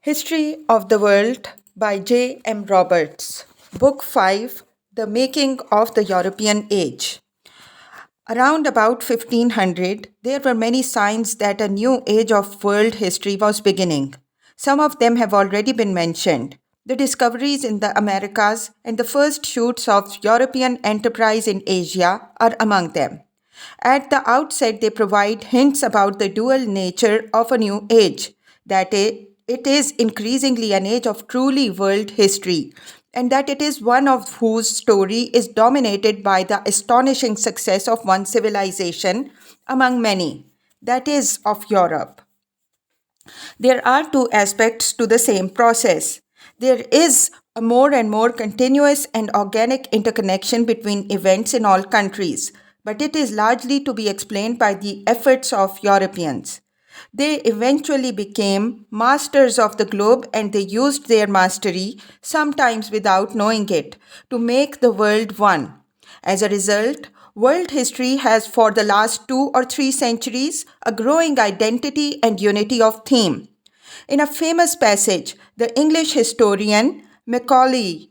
History of the World by J. M. Roberts. Book 5, The Making of the European Age. Around about 1500, there were many signs that a new age of world history was beginning. Some of them have already been mentioned. The discoveries in the Americas and the first shoots of European enterprise in Asia are among them. At the outset, they provide hints about the dual nature of a new age, that it is increasingly an age of truly world history, and that it is one of whose story is dominated by the astonishing success of one civilization among many, that is, of Europe. There are two aspects to the same process. There is a more and more continuous and organic interconnection between events in all countries, but it is largely to be explained by the efforts of Europeans. They eventually became masters of the globe and they used their mastery, sometimes without knowing it, to make the world one. As a result, world history has for the last 2 or 3 centuries a growing identity and unity of theme. In a famous passage, the English historian Macaulay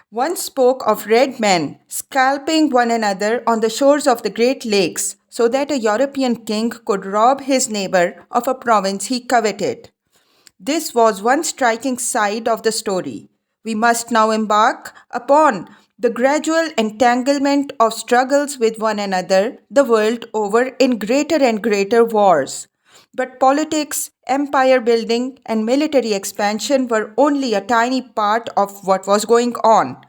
once spoke of red men scalping one another on the shores of the Great Lakes so that a European king could rob his neighbor of a province he coveted. This was one striking side of the story. We must now embark upon the gradual entanglement of struggles with one another the world over in greater and greater wars. But politics, empire building, and military expansion were only a tiny part of what was going on.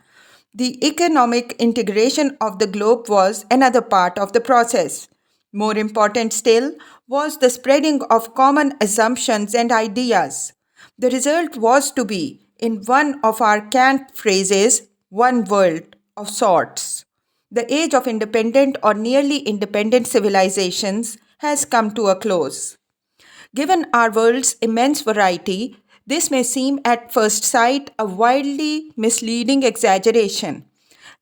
The economic integration of the globe was another part of the process. More important still was the spreading of common assumptions and ideas. The result was to be, in one of our cant phrases, one world of sorts. The age of independent or nearly independent civilizations has come to a close. Given our world's immense variety, this may seem at first sight a wildly misleading exaggeration.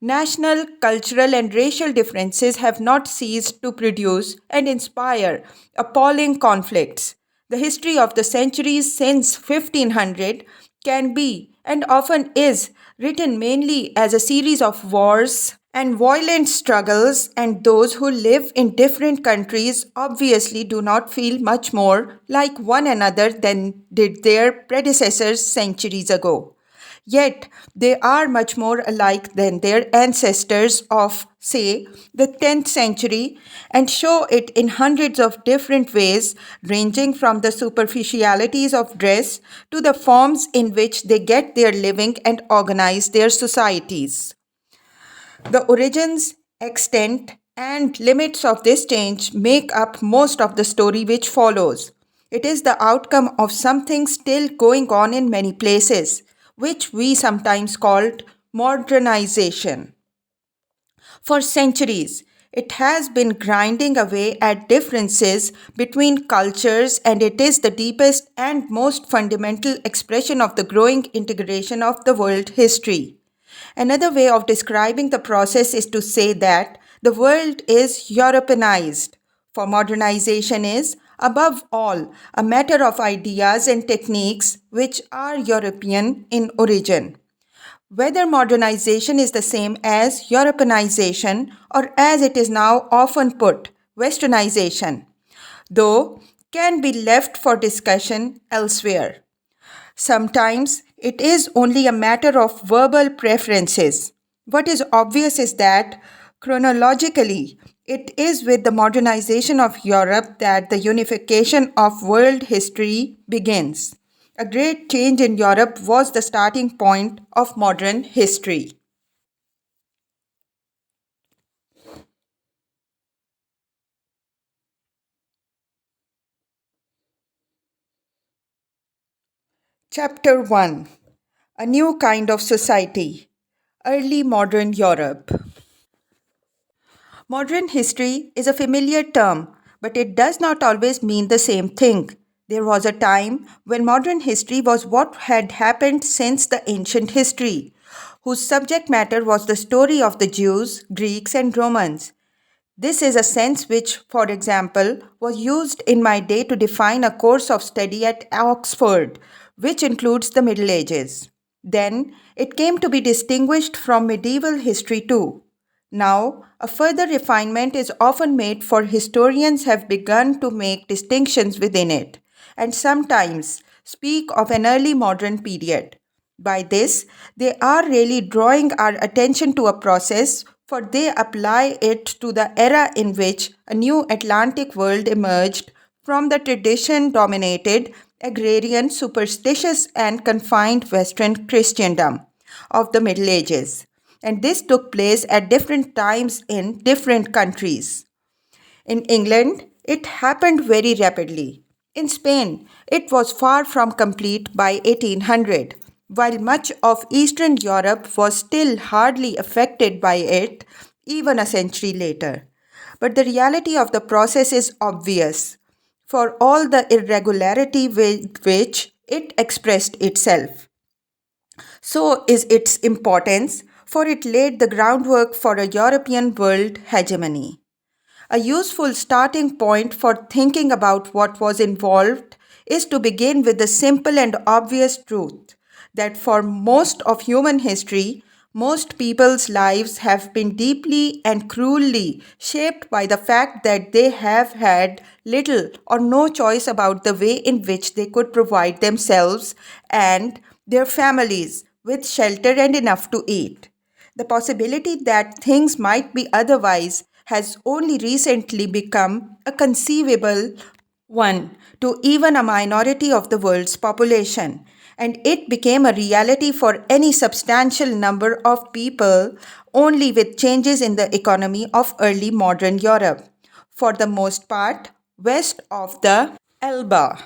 National, cultural, and racial differences have not ceased to produce and inspire appalling conflicts. The history of the centuries since 1500 can be, and often is, written mainly as a series of wars and violent struggles, and those who live in different countries obviously do not feel much more like one another than did their predecessors centuries ago. Yet they are much more alike than their ancestors of, say, the 10th century and show it in hundreds of different ways, ranging from the superficialities of dress to the forms in which they get their living and organize their societies. The origins, extent, and limits of this change make up most of the story which follows. It is the outcome of something still going on in many places, which we sometimes called modernization. For centuries, it has been grinding away at differences between cultures, and it is the deepest and most fundamental expression of the growing integration of the world history. Another way of describing the process is to say that the world is Europeanized, for modernization is, above all, a matter of ideas and techniques which are European in origin. Whether modernization is the same as Europeanization or, as it is now often put, westernization, though can be left for discussion elsewhere. Sometimes it is only a matter of verbal preferences. What is obvious is that, chronologically, it is with the modernization of Europe that the unification of world history begins. A great change in Europe was the starting point of modern history. Chapter 1. A New Kind of Society. Early Modern Europe. Modern history is a familiar term, but it does not always mean the same thing. There was a time when modern history was what had happened since the ancient history, whose subject matter was the story of the Jews, Greeks, and Romans. This is a sense which, for example, was used in my day to define a course of study at Oxford, which includes the Middle Ages. Then it came to be distinguished from medieval history too. Now, a further refinement is often made, for historians have begun to make distinctions within it and sometimes speak of an early modern period. By this, they are really drawing our attention to a process, for they apply it to the era in which a new Atlantic world emerged from the tradition dominated, agrarian, superstitious, and confined Western Christendom of the Middle Ages. And this took place at different times in different countries. In England, it happened very rapidly. In Spain, it was far from complete by 1800, while much of Eastern Europe was still hardly affected by it even a century later. But the reality of the process is obvious for all the irregularity with which it expressed itself. So is its importance, for it laid the groundwork for a European world hegemony. A useful starting point for thinking about what was involved is to begin with the simple and obvious truth that for most of human history, most people's lives have been deeply and cruelly shaped by the fact that they have had little or no choice about the way in which they could provide themselves and their families with shelter and enough to eat. The possibility that things might be otherwise has only recently become a conceivable one to even a minority of the world's population, and it became a reality for any substantial number of people only with changes in the economy of early modern Europe, for the most part west of the Elbe.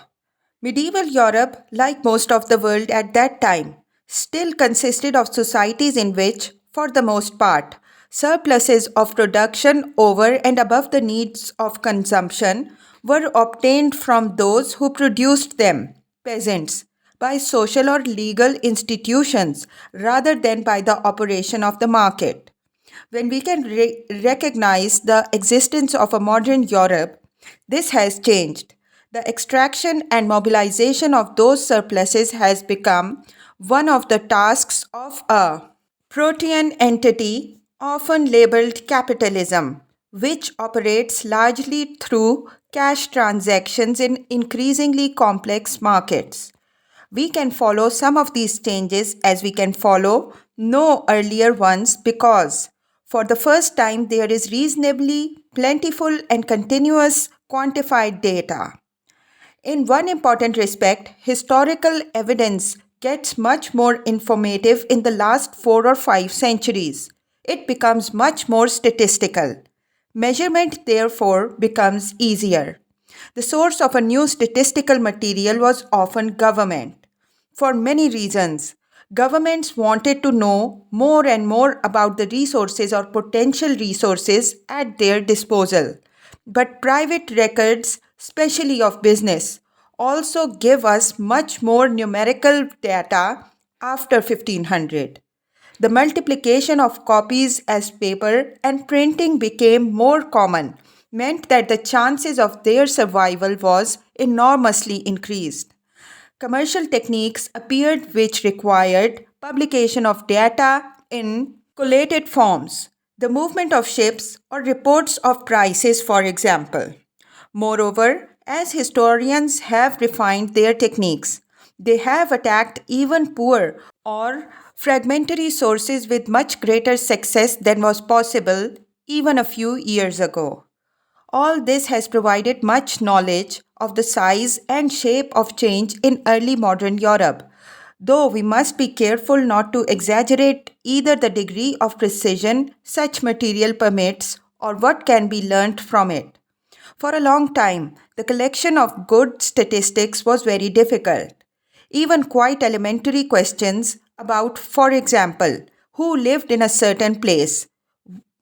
Medieval Europe, like most of the world at that time, still consisted of societies in which, for the most part, surpluses of production over and above the needs of consumption were obtained from those who produced them, peasants, by social or legal institutions rather than by the operation of the market. When we can recognize the existence of a modern Europe, this has changed. The extraction and mobilization of those surpluses has become one of the tasks of a protean entity, often labeled capitalism, which operates largely through cash transactions in increasingly complex markets. We can follow some of these changes as we can follow no earlier ones because, for the first time, there is reasonably plentiful and continuous quantified data. In one important respect, historical evidence gets much more informative in the last 4 or 5 centuries. It becomes much more statistical. Measurement, therefore, becomes easier. The source of a new statistical material was often government. For many reasons, governments wanted to know more and more about the resources or potential resources at their disposal. But private records, especially of business, also give us much more numerical data after 1500. The multiplication of copies as paper and printing became more common, meant that the chances of their survival was enormously increased. Commercial techniques appeared which required publication of data in collated forms, the movement of ships or reports of prices, for example. Moreover, as historians have refined their techniques, they have attacked even poor or fragmentary sources with much greater success than was possible even a few years ago. All this has provided much knowledge of the size and shape of change in early modern Europe, though we must be careful not to exaggerate either the degree of precision such material permits or what can be learnt from it. For a long time, the collection of good statistics was very difficult. Even quite elementary questions about, for example, who lived in a certain place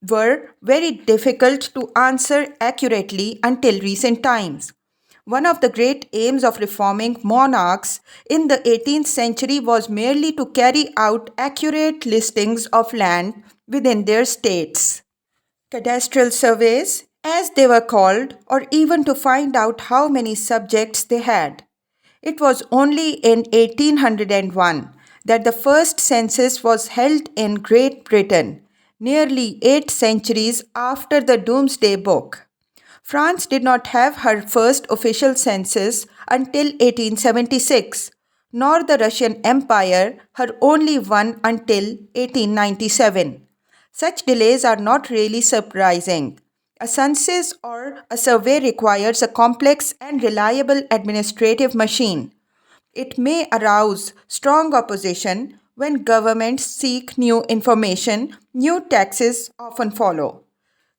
were very difficult to answer accurately until recent times. One of the great aims of reforming monarchs in the 18th century was merely to carry out accurate listings of land within their states. Cadastral surveys, as they were called, or even to find out how many subjects they had. It was only in 1801 that the first census was held in Great Britain, nearly 8 centuries after the Domesday Book. France did not have her first official census until 1876, nor the Russian Empire her only one until 1897. Such delays are not really surprising. A census or a survey requires a complex and reliable administrative machine. It may arouse strong opposition when governments seek new information, new taxes often follow.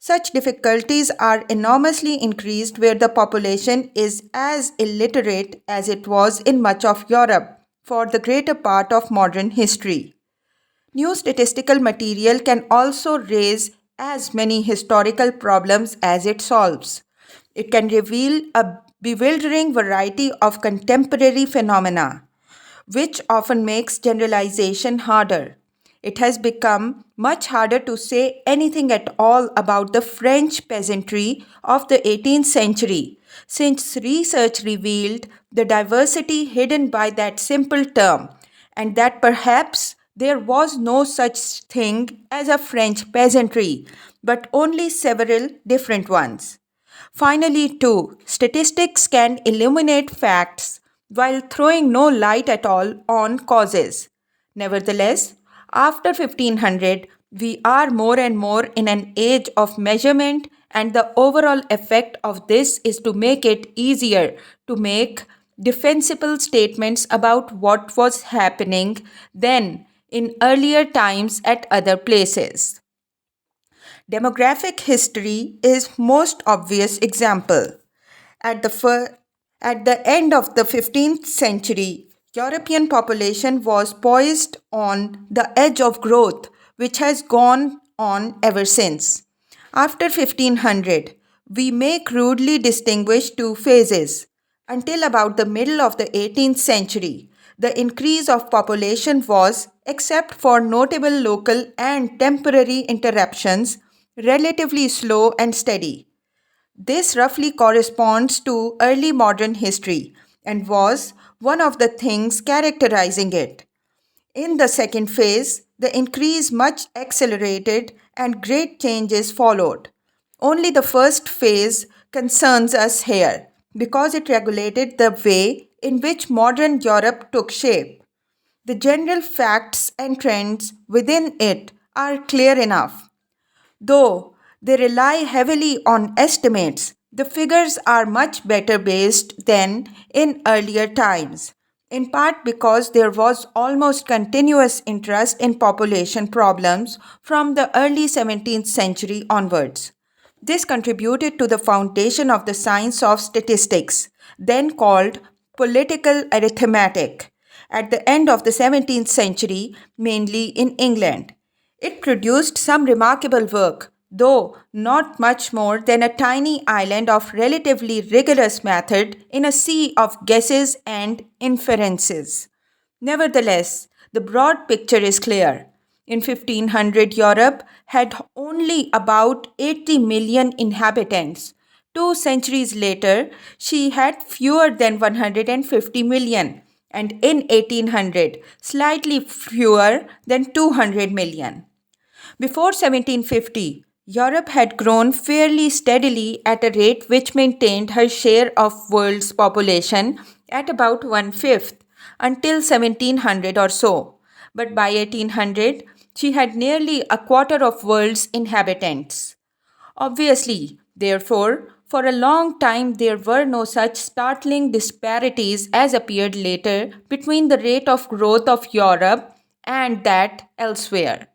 Such difficulties are enormously increased where the population is as illiterate as it was in much of Europe for the greater part of modern history. New statistical material can also raise as many historical problems as it solves. It can reveal a bewildering variety of contemporary phenomena, which often makes generalization harder. It has become much harder to say anything at all about the French peasantry of the 18th century, since research revealed the diversity hidden by that simple term, and that perhaps there was no such thing as a French peasantry, but only several different ones. Finally, too, statistics can illuminate facts while throwing no light at all on causes. Nevertheless, after 1500, we are more and more in an age of measurement, and the overall effect of this is to make it easier to make defensible statements about what was happening then in earlier times at other places. Demographic history is most obvious example. At the, fir- at the end of the 15th century, European population was poised on the edge of growth, which has gone on ever since. After 1500, we may crudely distinguish two phases. Until about the middle of the 18th century, the increase of population was, except for notable local and temporary interruptions, relatively slow and steady. This roughly corresponds to early modern history and was one of the things characterizing it. In the second phase, the increase much accelerated and great changes followed. Only the first phase concerns us here because it regulated the way in which modern Europe took shape. The general facts and trends within it are clear enough. Though they rely heavily on estimates, the figures are much better based than in earlier times, in part because there was almost continuous interest in population problems from the early 17th century onwards. This contributed to the foundation of the science of statistics, then called political arithmetic, at the end of the 17th century, mainly in England. It produced some remarkable work, though not much more than a tiny island of relatively rigorous method in a sea of guesses and inferences. Nevertheless, the broad picture is clear. In 1500, Europe had only about 80 million inhabitants. 2 centuries later, she had fewer than 150 million, and in 1800, slightly fewer than 200 million. Before 1750, Europe had grown fairly steadily at a rate which maintained her share of world's population at about one fifth until 1700 or so. But by 1800, she had nearly a quarter of world's inhabitants. Obviously, therefore, for a long time there were no such startling disparities as appeared later between the rate of growth of Europe and that elsewhere.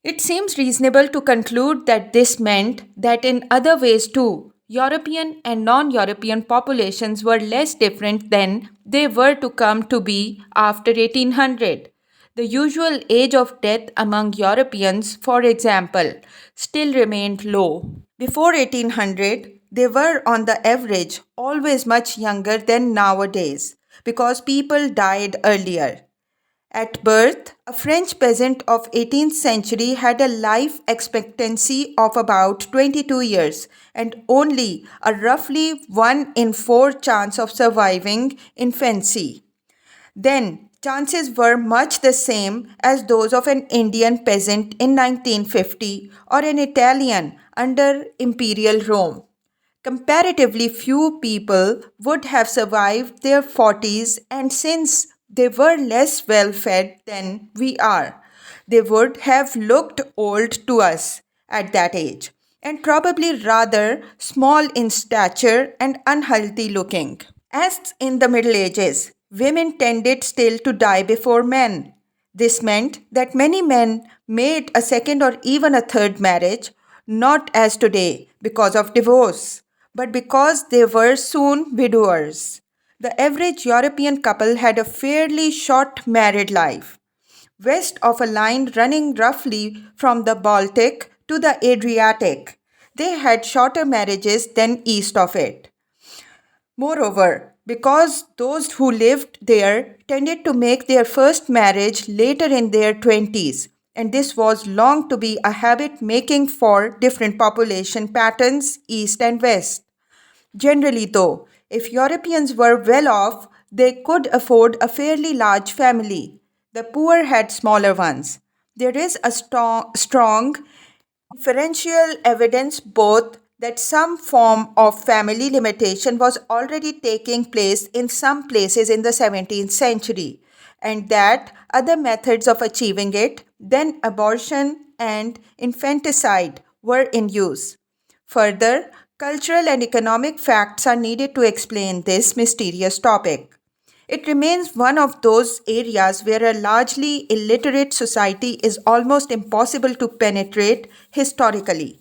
It seems reasonable to conclude that this meant that in other ways too, European and non European populations were less different than they were to come to be after 1800. The usual age of death among Europeans, for example, still remained low. Before 1800, they were on the average always much younger than nowadays because people died earlier. At birth, a French peasant of 18th century had a life expectancy of about 22 years and only a roughly 1 in 4 chance of surviving infancy. Then, chances were much the same as those of an Indian peasant in 1950 or an Italian under imperial Rome. Comparatively few people would have survived their 40s, and since they were less well fed than we are, they would have looked old to us at that age, and probably rather small in stature and unhealthy looking. As in the Middle Ages, women tended still to die before men. This meant that many men made a second or even a third marriage, not as today because of divorce, but because they were soon widowers. The average European couple had a fairly short married life. West of a line running roughly from the Baltic to the Adriatic, they had shorter marriages than east of it. Moreover, because those who lived there tended to make their first marriage later in their 20s, and this was long to be a habit making for different population patterns east and west. Generally, though, if Europeans were well off, they could afford a fairly large family. The poor had smaller ones. There is a strong inferential evidence both that some form of family limitation was already taking place in some places in the 17th century, and that other methods of achieving it, than abortion and infanticide, were in use. Further, cultural and economic facts are needed to explain this mysterious topic. It remains one of those areas where a largely illiterate society is almost impossible to penetrate historically.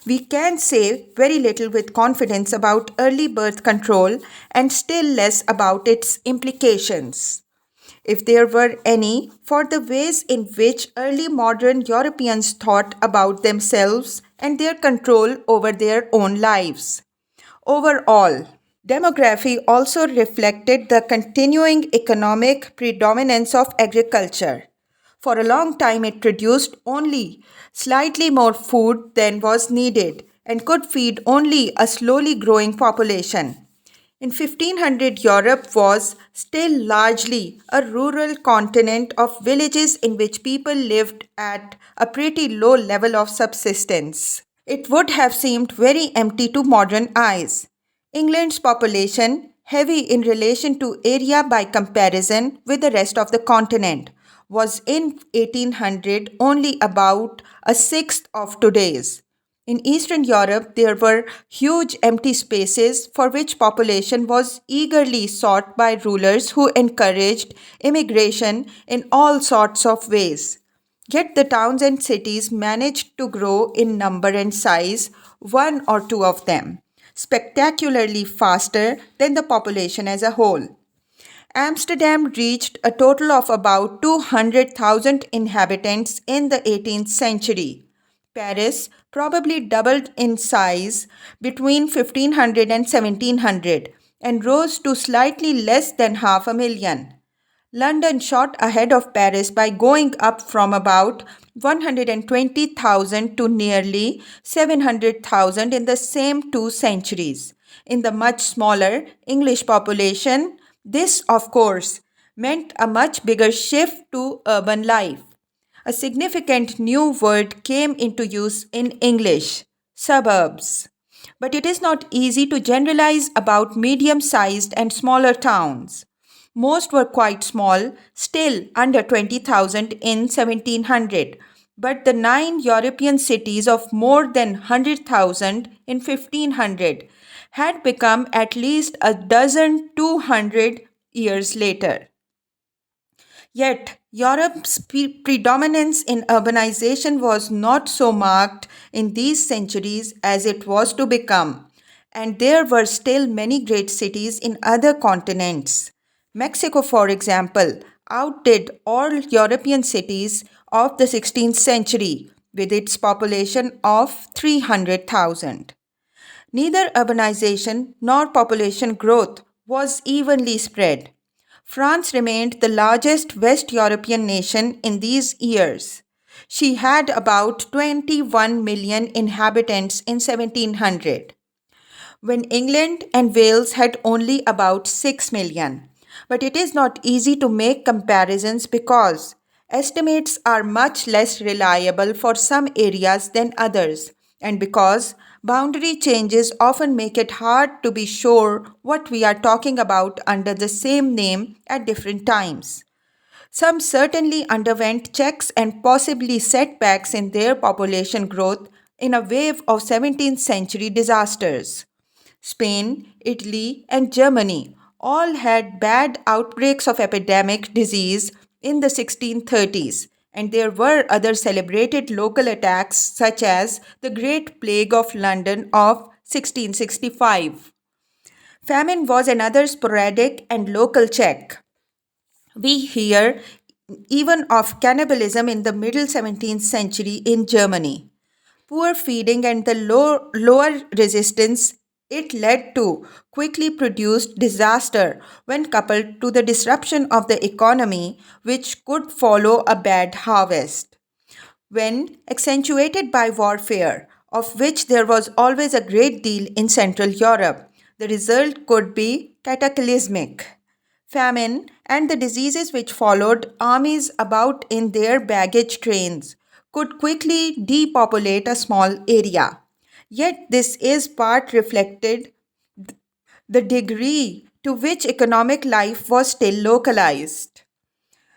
We can say very little with confidence about early birth control and still less about its implications, if there were any, for the ways in which early modern Europeans thought about themselves and their control over their own lives. Overall, demography also reflected the continuing economic predominance of agriculture. For a long time, it produced only slightly more food than was needed and could feed only a slowly growing population. In 1500, Europe was still largely a rural continent of villages in which people lived at a pretty low level of subsistence. It would have seemed very empty to modern eyes. England's population, heavy in relation to area by comparison with the rest of the continent, was in 1800 only about a sixth of today's. In Eastern Europe, there were huge empty spaces for which population was eagerly sought by rulers who encouraged immigration in all sorts of ways. Yet the towns and cities managed to grow in number and size, one or two of them, spectacularly faster than the population as a whole. Amsterdam reached a total of about 200,000 inhabitants in the 18th century. Paris probably doubled in size between 1500 and 1700 and rose to slightly less than half a million. London shot ahead of Paris by going up from about 120,000 to nearly 700,000 in the same 2 centuries. In the much smaller English population, this, of course, meant a much bigger shift to urban life. A significant new word came into use in English: suburbs. But it is not easy to generalize about medium sized and smaller towns. Most were quite small, still under 20,000 in 1700, but the 9 European cities of more than 100,000 in 1500 had become at least a dozen 200 years later. Yet, Europe's predominance in urbanization was not so marked in these centuries as it was to become, and there were still many great cities in other continents. Mexico, for example, outdid all European cities of the 16th century with its population of 300,000. Neither urbanization nor population growth was evenly spread. France remained the largest West European nation in these years. She had about 21 million inhabitants in 1700, when England and Wales had only about 6 million. But it is not easy to make comparisons because estimates are much less reliable for some areas than others, and because boundary changes often make it hard to be sure what we are talking about under the same name at different times. Some certainly underwent checks and possibly setbacks in their population growth in a wave of 17th century disasters. Spain, Italy, and Germany all had bad outbreaks of epidemic disease in the 1630s, and there were other celebrated local attacks such as the Great Plague of London of 1665. Famine was another sporadic and local check. We hear even of cannibalism in the middle 17th century in Germany. Poor feeding and the lower resistance it led to quickly produced disaster when coupled to the disruption of the economy which could follow a bad harvest. When accentuated by warfare, of which there was always a great deal in Central Europe, the result could be cataclysmic. Famine and the diseases which followed armies about in their baggage trains could quickly depopulate a small area. Yet, this is part reflected the degree to which economic life was still localized.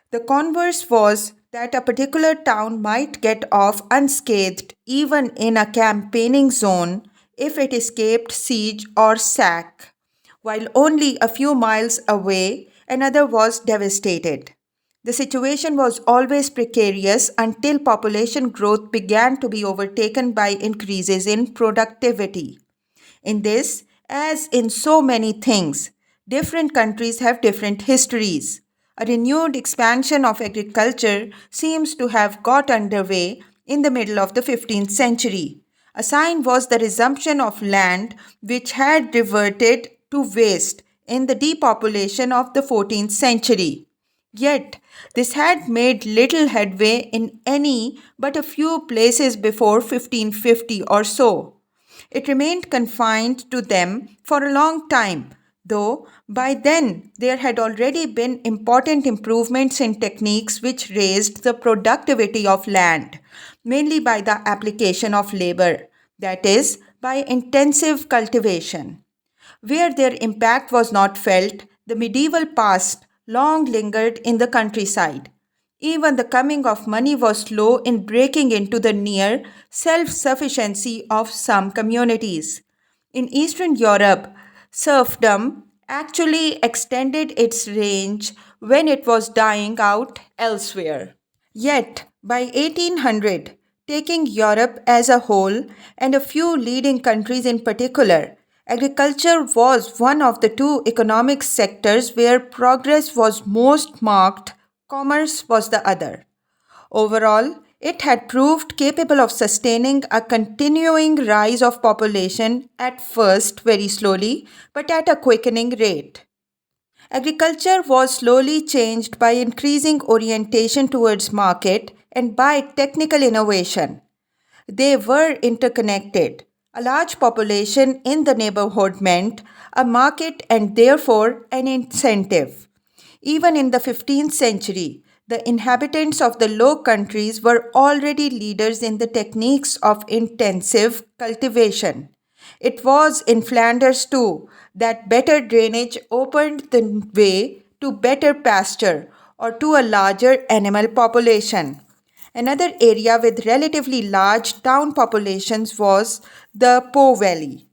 The converse was that a particular town might get off unscathed even in a campaigning zone if it escaped siege or sack, while only a few miles away another was devastated. The situation was always precarious until population growth began to be overtaken by increases in productivity. In this, as in so many things, different countries have different histories. A renewed expansion of agriculture seems to have got underway in the middle of the 15th century. A sign was the resumption of land which had reverted to waste in the depopulation of the 14th century. Yet, this had made little headway in any but a few places before 1550 or so. It remained confined to them for a long time, though by then there had already been important improvements in techniques which raised the productivity of land, mainly by the application of labor, that is, by intensive cultivation. Where their impact was not felt, the medieval past long lingered in the countryside. Even the coming of money was slow in breaking into the near self sufficiency of some communities. In Eastern Europe, serfdom actually extended its range when it was dying out elsewhere. Yet, by 1800, taking Europe as a whole and a few leading countries in particular, agriculture was one of the two economic sectors where progress was most marked, commerce was the other. Overall, it had proved capable of sustaining a continuing rise of population at first very slowly but at a quickening rate. Agriculture was slowly changed by increasing orientation towards market and by technical innovation. They were interconnected. A large population in the neighborhood meant a market and therefore an incentive. Even in the 15th century, the inhabitants of the Low Countries were already leaders in the techniques of intensive cultivation. It was in Flanders too that better drainage opened the way to better pasture or to a larger animal population. Another area with relatively large town populations was the Po Valley.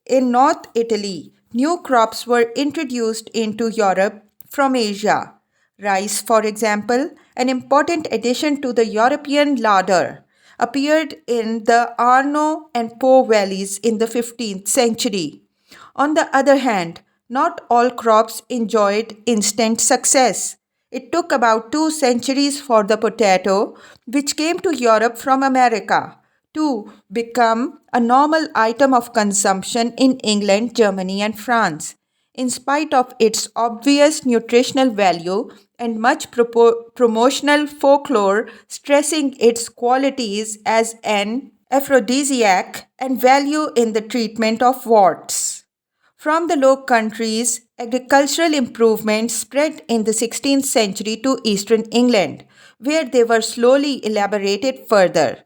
In North Italy, new crops were introduced into Europe from Asia. Rice, for example, an important addition to the European larder, appeared in the Arno and Po valleys in the 15th century. On the other hand, not all crops enjoyed instant success. It took about 2 centuries for the potato, which came to Europe from America, to become a normal item of consumption in England, Germany, and France. in spite of its obvious nutritional value and much promotional folklore stressing its qualities as an aphrodisiac and value in the treatment of warts. From the Low Countries, agricultural improvements spread in the 16th century to eastern England, where they were slowly elaborated further.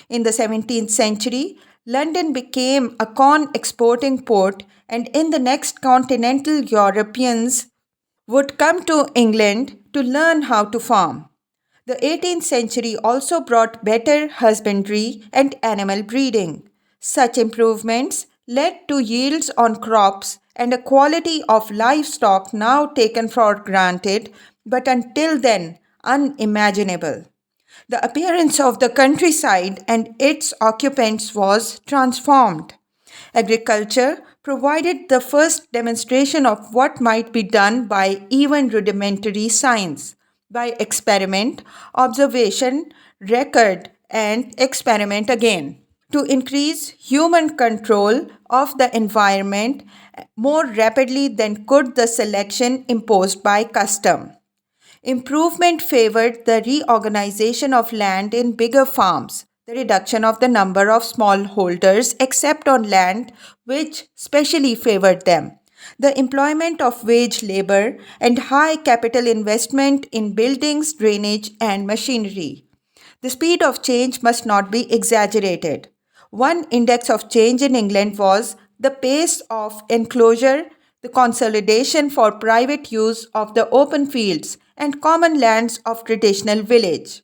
In the 17th century, London became a corn exporting port, and in the next continental Europeans would come to England to learn how to farm. The 18th century also brought better husbandry and animal breeding. Such improvements led to yields on crops and a quality of livestock now taken for granted, but until then unimaginable. The appearance of the countryside and its occupants was transformed. Agriculture provided the first demonstration of what might be done by even rudimentary science, by experiment, observation, record, and experiment again, to increase human control of the environment more rapidly than could the selection imposed by custom. Improvement favored the reorganization of land in bigger farms, the reduction of the number of smallholders except on land which specially favored them, the employment of wage labor, and high capital investment in buildings, drainage, and machinery. The speed of change must not be exaggerated. One index of change in England was the pace of enclosure, the consolidation for private use of the open fields and common lands of traditional village.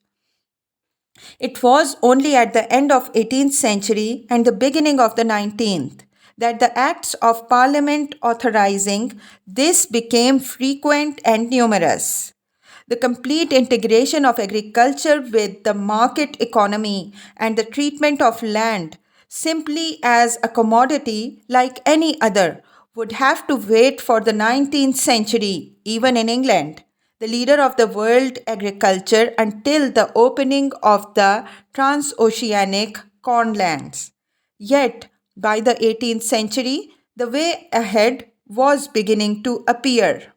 It was only at the end of 18th century and the beginning of the 19th that the acts of parliament authorizing this became frequent and numerous. The complete integration of agriculture with the market economy and the treatment of land simply as a commodity like any other would have to wait for the 19th century, even in England, the leader of the world agriculture, until the opening of the transoceanic cornlands. Yet, by the 18th century, the way ahead was beginning to appear.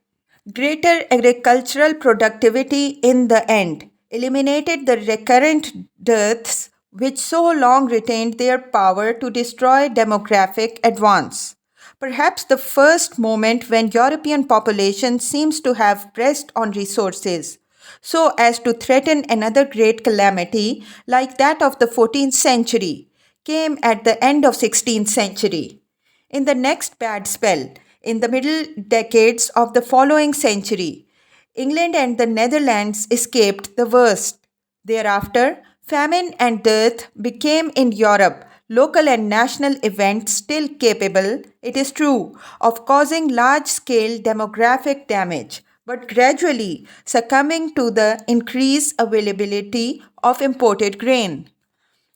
Greater agricultural productivity in the end eliminated the recurrent dearths which so long retained their power to destroy demographic advance. Perhaps the first moment when European population seems to have pressed on resources so as to threaten another great calamity like that of the 14th century came at the end of 16th century. In the next bad spell, in the middle decades of the following century, England and the Netherlands escaped the worst. Thereafter, famine and dearth became in Europe local and national events still capable, it is true, of causing large scale demographic damage, but gradually succumbing to the increased availability of imported grain.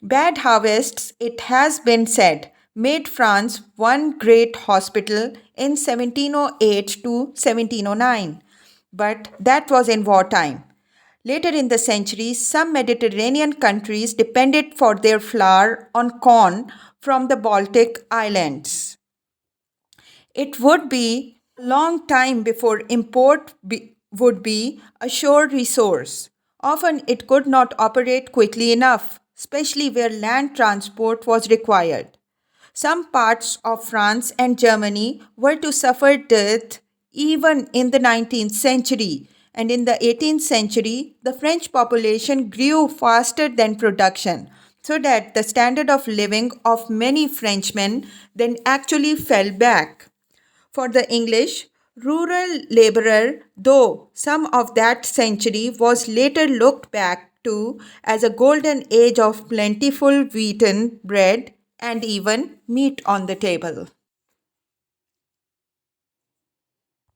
Bad harvests, it has been said, made France one great hospital in 1708 to 1709, but that was in wartime. Later in the century, some Mediterranean countries depended for their flour on corn from the Baltic islands. It would be a long time before would be a sure resource. Often it could not operate quickly enough, especially where land transport was required. Some parts of France and Germany were to suffer death even in the 19th century, and in the 18th century, the French population grew faster than production, so that the standard of living of many Frenchmen then actually fell back. For the English, rural laborer, though some of that century was later looked back to as a golden age of plentiful wheaten bread and even meat on the table.